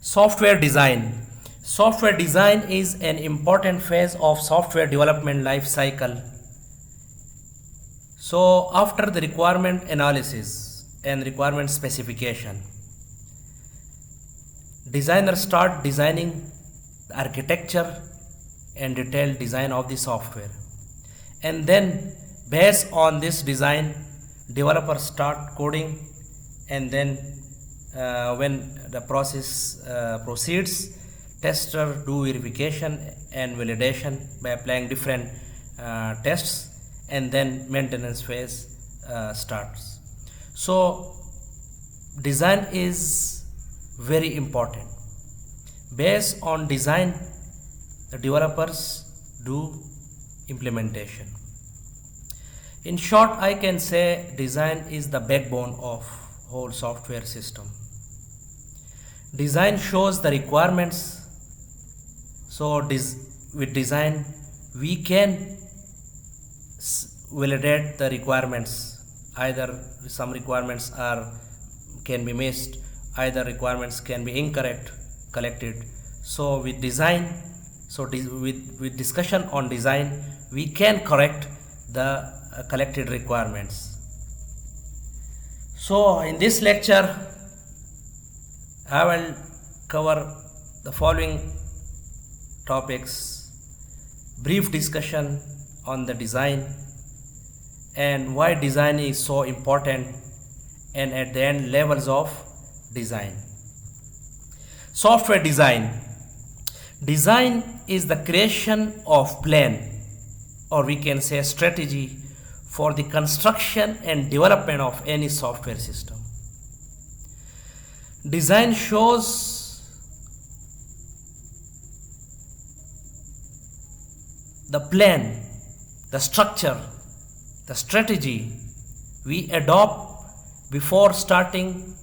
Software design. Software design is an important phase of software development life cycle. So after the requirement analysis and requirement specification, designers start designing the architecture and detailed design of the software. And then based on this design, developers start coding, and then when the process proceeds, tester do verification and validation by applying different tests, and then maintenance phase starts. So design is very important. Based on design, the developers do implementation. In short, I can say design is the backbone of whole software system. Design shows the requirements. So with design we can validate the requirements. Either some requirements can be missed, either requirements can be incorrect collected. So with design, with discussion on design, we can correct the collected requirements. So in this lecture I will cover the following topics: brief discussion on the design and why design is so important, and at the end, levels of design. Software design. Design is the creation of plan, or we can say strategy, for the construction and development of any software system. Design shows the plan, the structure, the strategy we adopt before starting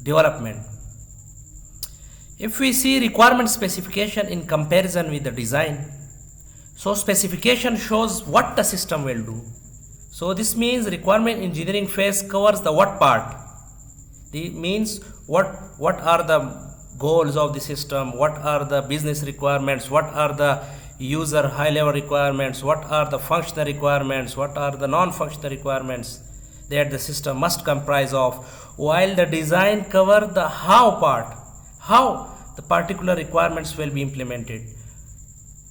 development. If we see requirement specification in comparison with the design, so specification shows what the system will do. So this means requirement engineering phase covers the what part. It means what are the goals of the system, what are the business requirements, what are the user high level requirements, what are the functional requirements, what are the non-functional requirements that the system must comprise of, while the design cover the how part, how the particular requirements will be implemented.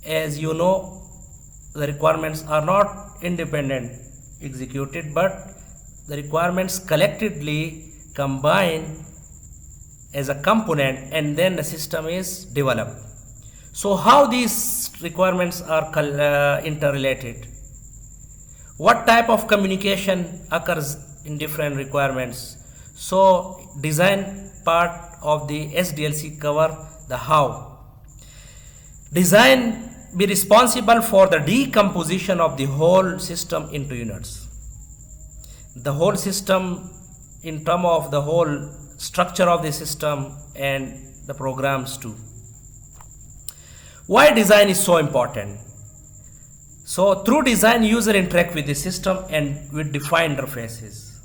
As you know, the requirements are not independent executed, but the requirements collectively combine as a component, and then the system is developed. So how these requirements are interrelated? What type of communication occurs in different requirements? So design part of the SDLC cover the how. Design be responsible for the decomposition of the whole system into units. The whole system in terms of the whole structure of the system and the programs too. Why design is so important? So through design, user interact with the system and with defined interfaces.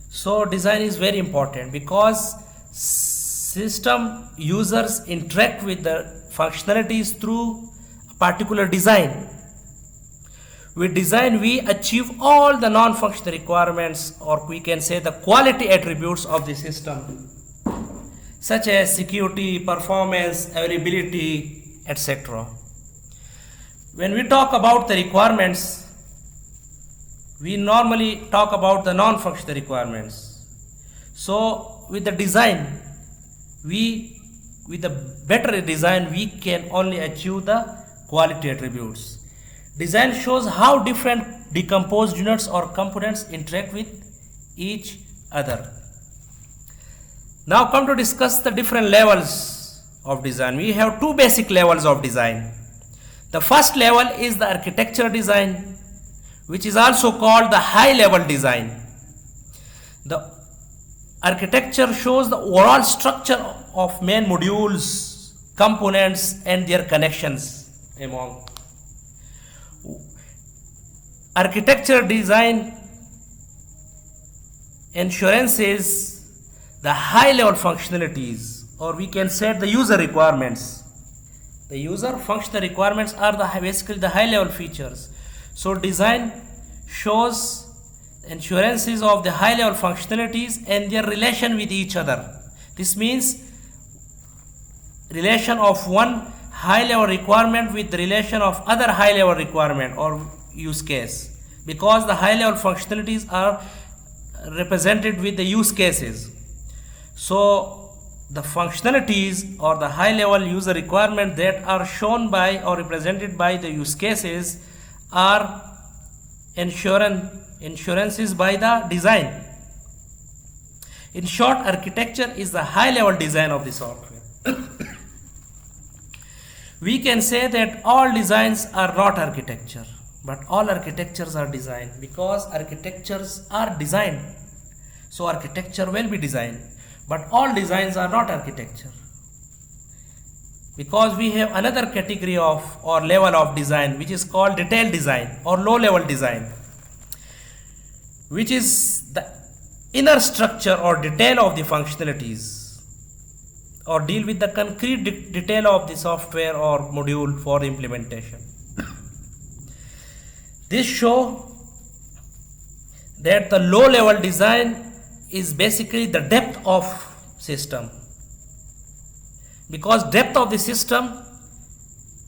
So design is very important because system users interact with the functionalities through a particular design. With design, we achieve all the non-functional requirements, or we can say the quality attributes of the system, such as security, performance, availability, etc. When we talk about the requirements, we normally talk about the non-functional requirements. So with the design, with a better design, we can only achieve the quality attributes. Design shows how different decomposed units or components interact with each other. Now come to discuss the different levels of design. We have two basic levels of design. The first level is the architecture design, which is also called the high level design. The architecture shows the overall structure of main modules, components, and their connections among. Architecture design ensures the high level functionalities or we can set the user requirements. The user functional requirements are basically the high level features. So design shows assurances of the high level functionalities and their relation with each other. This means relation of one high level requirement with the relation of other high level requirement or use case, because the high level functionalities are represented with the use cases. So the functionalities or the high level user requirement that are shown by or represented by the use cases are insurances by the design. In short, architecture is the high level design of the software. We can say that all designs are not architecture, but all architectures are design, because architectures are designed. So architecture will be designed, but all designs are not architecture, because we have another category of or level of design which is called detailed design or low level design, which is the inner structure or detail of the functionalities, or deal with the concrete detail of the software or module for implementation. This show that the low level design is basically the depth of system, because depth of the system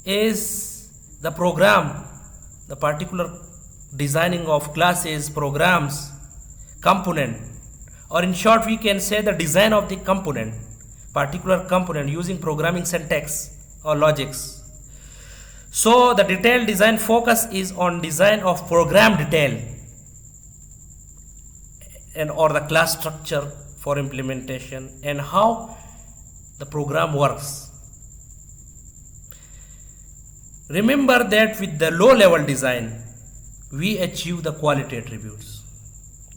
is the program, the particular designing of classes, programs, component, or in short we can say the design of the component, particular component using programming syntax or logics. So the detailed design focus is on design of program detail and or the class structure for implementation and how the program works. Remember that with the low level design we achieve the quality attributes.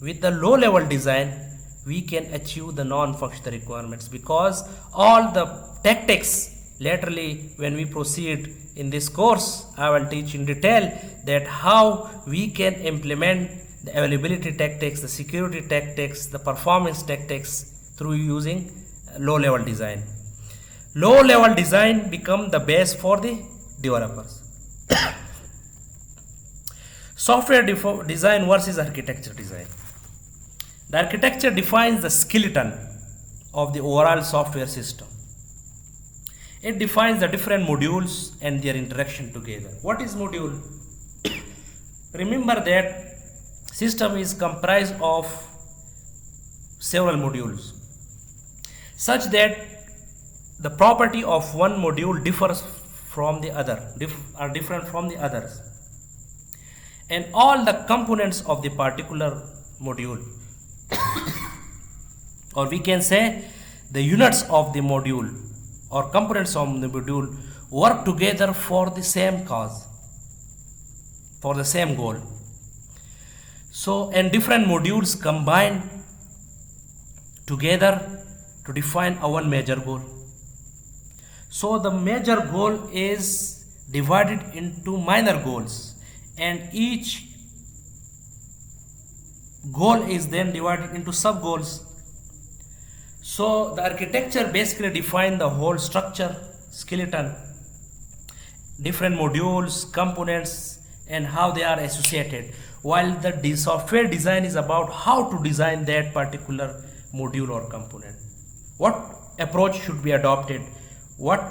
With the low level design we can achieve the non-functional requirements, because all the tactics laterally when we proceed in this course I will teach in detail that how we can implement the availability tactics, the security tactics, the performance tactics through using low level design. Low level design become the base for the developers. Software design versus architecture design. The architecture defines the skeleton of the overall software system. It defines the different modules and their interaction together. What is module? Remember that system is comprised of several modules, such that the property of one module differs from the other, are different from the others, and all the components of the particular module or we can say the units of the module or components of the module work together for the same cause, for the same goal. So, and different modules combine together to define our major goal. So the major goal is divided into minor goals, and each goal is then divided into sub goals. So the architecture basically defines the whole structure, skeleton, different modules, components, and how they are associated, while the software design is about how to design that particular module or component. What approach should be adopted, what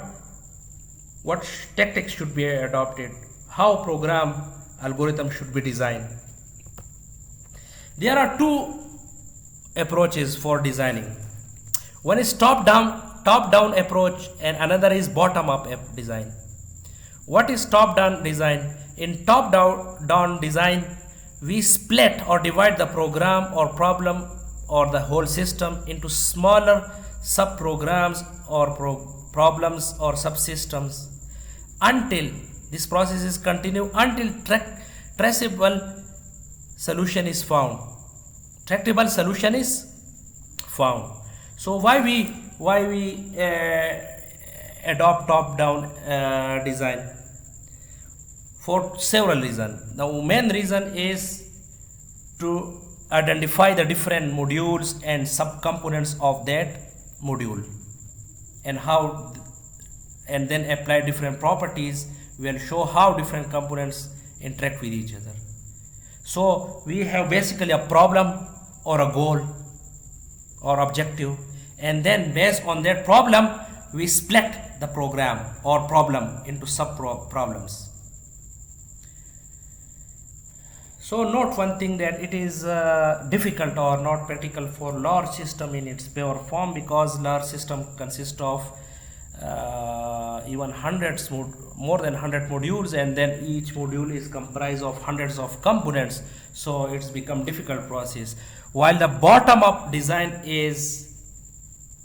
tactics should be adopted, how program algorithm should be designed. There are two approaches for designing. One is top-down approach and another is bottom-up design. What is top-down design? In top-down design, we split or divide the program or problem or the whole system into smaller sub-programs or problems or subsystems until this process is continued until traceable solution is found. Tractable solution is found. So why we adopt top-down design? For several reasons. The main reason is to identify the different modules and subcomponents of that module and how, and then apply different properties. We will show how different components interact with each other. So we have basically a problem or a goal or objective, and then based on that problem we split the program or problem into sub problems. So note one thing, that it is difficult or not practical for large system in its pure form, because large system consists of even more than 100 modules, and then each module is comprised of hundreds of components, so it's become difficult process. While the bottom up design is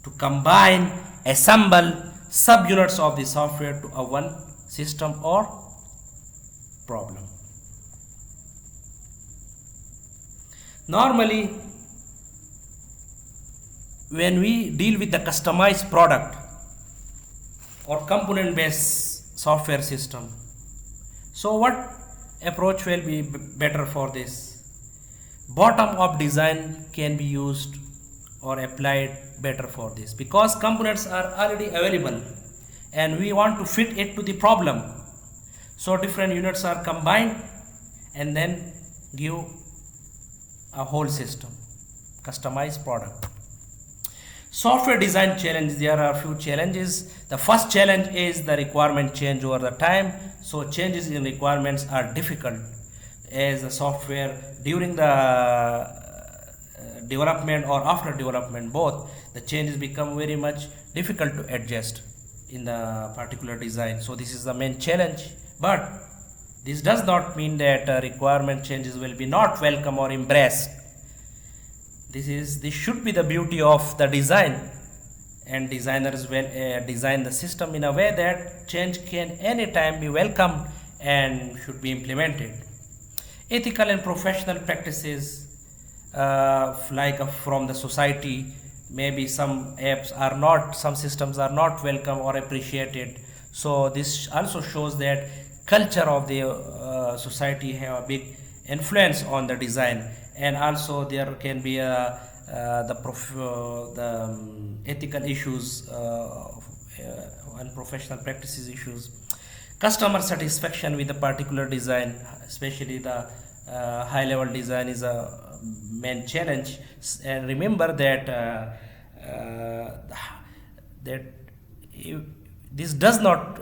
to combine, assemble subunits of the software to a one system or problem. Normally, when we deal with the customized product or component based software system, so what approach will be better for this? Bottom up design can be used or applied better for this, because components are already available and we want to fit it to the problem. So different units are combined and then give a whole system, customized product. Software design challenge, there are a few challenges. The first challenge is the requirement change over the time. So changes in requirements are difficult, as the software during the development or after development, both the changes become very much difficult to adjust in the particular design. So this is the main challenge, but this does not mean that requirement changes will be not welcome or embraced. This should be the beauty of the design, and designers will design the system in a way that change can anytime be welcomed and should be implemented. Ethical and professional practices from the society, maybe some some systems are not welcome or appreciated. So this also shows that culture of the society have a big influence on the design, and also there can be the ethical issues and professional practices issues. Customer satisfaction with a particular design, especially the high level design, is a main challenge. And remember that this does not,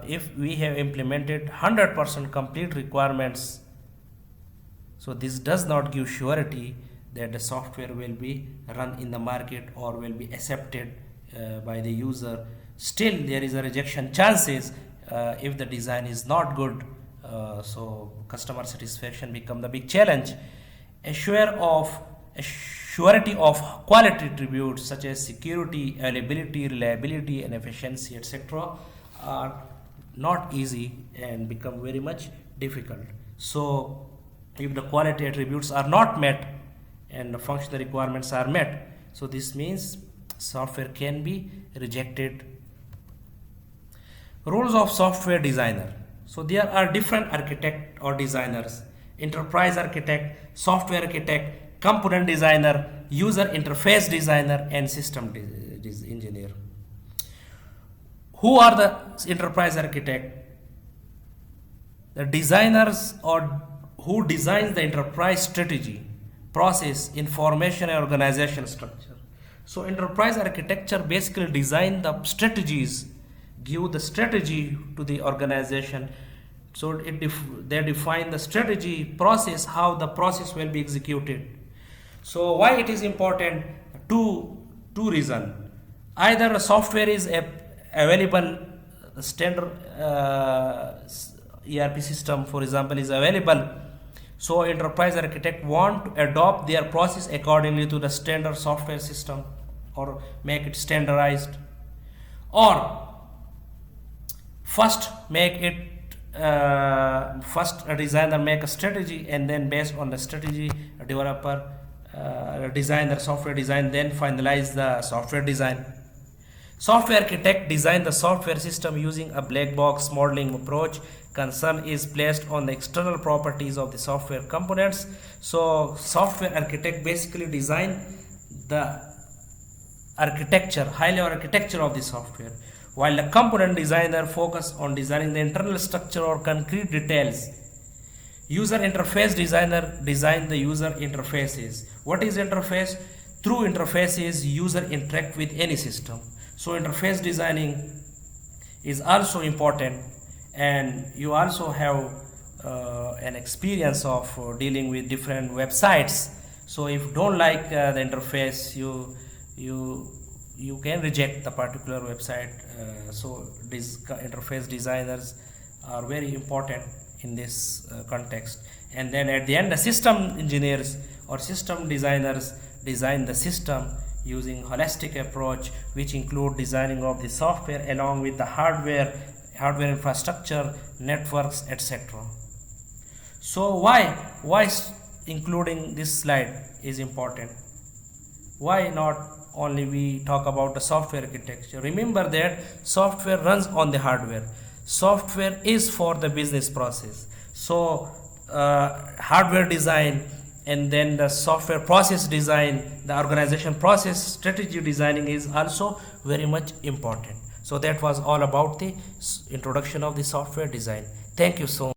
if we have implemented 100% complete requirements, so this does not give surety that the software will be run in the market or will be accepted by the user. Still there is a rejection chances if the design is not good. So customer satisfaction become the big challenge. Surety of quality attributes such as security, availability, reliability, and efficiency, etc., are not easy and become very much difficult. So if the quality attributes are not met and the functional requirements are met, so this means software can be rejected. Roles of software designer. So there are different architect or designers: enterprise architect, software architect, component designer, user interface designer, and system engineer. Who are the enterprise architect? The designers, or who designs the enterprise strategy, process, information, and organization structure. So enterprise architecture basically design the strategies, give the strategy to the organization. So they define the strategy, process, how the process will be executed. So why it is important? Two reasons. Either a software is available, the standard ERP system, for example, is available. So enterprise architect want to adopt their process accordingly to the standard software system or make it standardized, or first a designer make a strategy, and then based on the strategy a developer design the software design, then finalize the software design. Software architect design the software system using a black box modeling approach. Concern is placed on the external properties of the software components. So software architect basically design the architecture, high level architecture of the software, while the component designer focus on designing the internal structure or concrete details. User interface designer design the user interfaces. What is interface? Through interfaces, user interact with any system. So interface designing is also important, and you also have an experience of dealing with different websites. So if you don't like the interface, you can reject the particular website. So these interface designers are very important in this context. And then at the end, the system engineers or system designers design the system using holistic approach, which include designing of the software along with the hardware infrastructure, networks, etc. So why including this slide is important? Why not only we talk about the software architecture? Remember that software runs on the hardware. Software is for the business process. So hardware design, and then the software process design, the organization process strategy designing is also very much important. So that was all about the introduction of the software design. Thank you so much.